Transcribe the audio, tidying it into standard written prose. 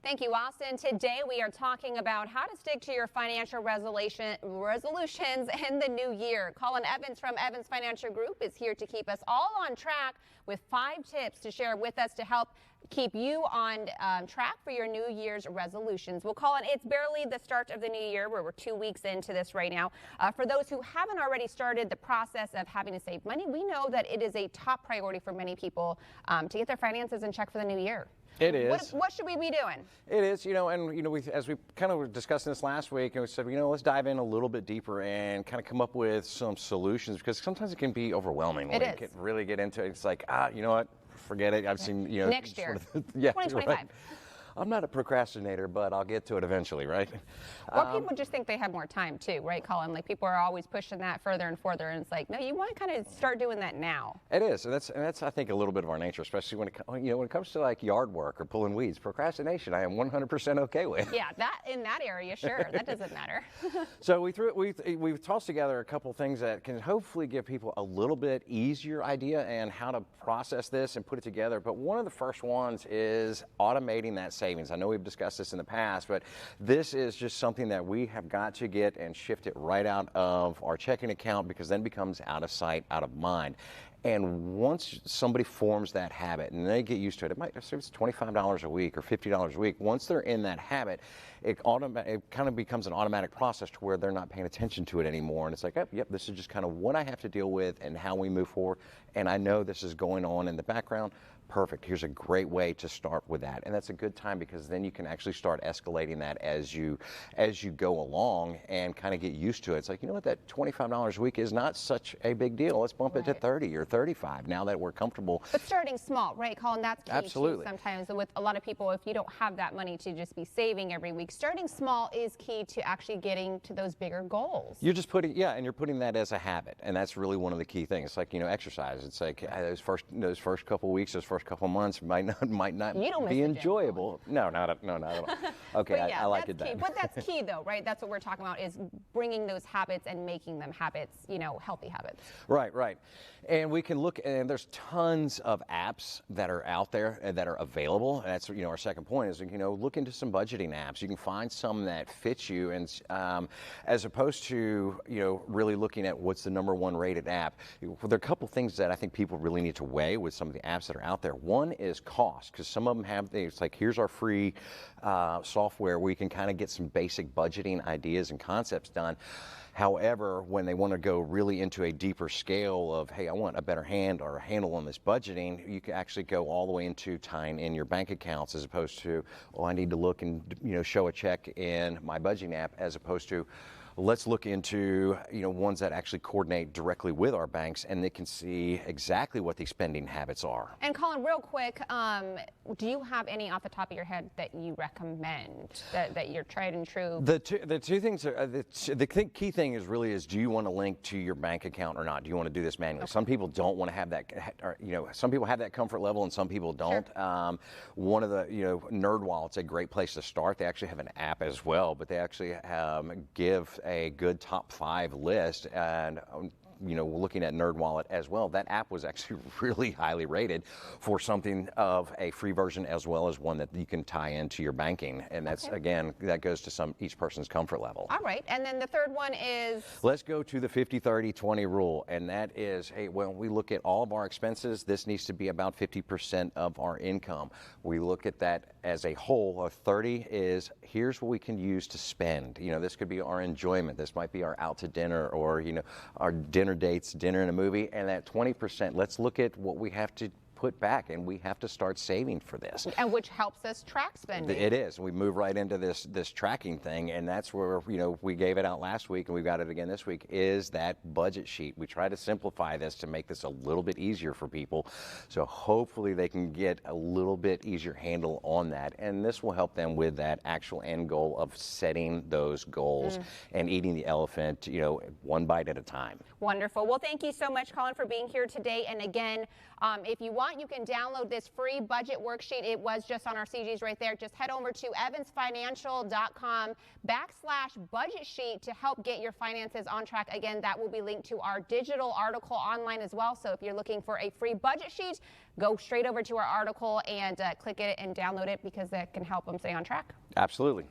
Thank you, Austin. Today we are talking about how to stick to your financial resolutions in the new year. Colin Evans from Evans Financial Group is here to keep us all on track with 5 tips to share with us to help keep you on track for your New Year's resolutions. Well, Colin, it's barely the start of the new year. We're 2 weeks into this right now. For those who haven't already started the process of having to save money, we know that it is a top priority for many people to get their finances in check for the new year. It is. What should we be doing? It is, as we kind of were discussing this last week, and we said, let's dive in a little bit deeper and kind of come up with some solutions, because sometimes it can be overwhelming. It is. You can really get into it. It's like, you know what? Forget it. I've seen, next year, yeah, 2025. Right. I'm not a procrastinator, but I'll get to it eventually, right? Or people just think they have more time too, right, Colin? Like, people are always pushing that further and further, and it's like, no, you want to kind of start doing that now. It is, and that's I think a little bit of our nature, especially when it comes to like yard work or pulling weeds. Procrastination, I am 100% okay with. Yeah, that in that area, sure, that doesn't matter. So we've tossed together a couple things that can hopefully give people a little bit easier idea and how to process this and put it together. But one of the first ones is automating that savings. I know we've discussed this in the past, but this is just something that we have got to get and shift it right out of our checking account, because then it becomes out of sight, out of mind. And once somebody forms that habit and they get used to it, it's $25 a week or $50 a week. Once they're in that habit, it kind of becomes an automatic process to where they're not paying attention to it anymore. And it's like, yep, this is just kind of what I have to deal with and how we move forward. And I know this is going on in the background. Perfect. Here's a great way to start with that. And that's a good time, because then you can actually start escalating that as you go along and kind of get used to it. It's like, that $25 a week is not such a big deal. Let's bump it to 30 or 35 now that we're comfortable. But starting small, right, Colin? That's key. Absolutely. Too, sometimes with a lot of people, if you don't have that money to just be saving every week, starting small is key to actually getting to those bigger goals. You're just putting that as a habit, and that's really one of the key things. It's like, exercise. It's like those first couple weeks, those first couple months might not be enjoyable. No, not at all. Okay, yeah, I like it done. But that's key, though, right? That's what we're talking about, is bringing those habits and making them habits, healthy habits. Right. And we can look, and there's tons of apps that are out there and that are available. And that's, our second point is, look into some budgeting apps. You can find some that fit you, and as opposed to, really looking at what's the #1 rated app. There are a couple things that I think people really need to weigh with some of the apps that are out there. One is cost, because some of them have things like, here's our free software where you can kind of get some basic budgeting ideas and concepts done. However, when they want to go really into a deeper scale of, hey, I want a better handle on this budgeting, you can actually go all the way into tying in your bank accounts, as opposed to, I need to look and show a check in my budgeting app, as opposed to, let's look into ones that actually coordinate directly with our banks, and they can see exactly what the spending habits are. And Colin, real quick, do you have any off the top of your head that you recommend that you're tried and true? The two things are, the key thing is do you want to link to your bank account or not? Do you want to do this manually? Okay. Some people don't want to have that, or, some people have that comfort level and some people don't. Sure. One of the, NerdWallet's a great place to start. They actually have an app as well, but they actually give a good top 5 list, and looking at NerdWallet as well, that app was actually really highly rated for something of a free version, as well as one that you can tie into your banking. And that's, again, that goes to each person's comfort level. All right. And then the third one is? Let's go to the 50-30-20 rule. And that is, hey, when we look at all of our expenses, this needs to be about 50% of our income. We look at that as a whole. 30 is, here's what we can use to spend. This could be our enjoyment. This might be our out to dinner, or, our dinner dates, dinner and a movie. And that 20%, let's look at what we have to put back, and we have to start saving for this. And which helps us track spending. It is. We move right into this tracking thing, and that's where, we gave it out last week, and we've got it again this week, is that budget sheet. We try to simplify this to make this a little bit easier for people, so hopefully they can get a little bit easier handle on that, and this will help them with that actual end goal of setting those goals and eating the elephant, one bite at a time. Wonderful. Well, thank you so much, Colin, for being here today. And again, if you want, you can download this free budget worksheet. It was just on our CGs right there. Just head over to evansfinancial.com/budget sheet to help get your finances on track. Again, that will be linked to our digital article online as well. So if you're looking for a free budget sheet, go straight over to our article and click it and download it because that can help them stay on track. Absolutely.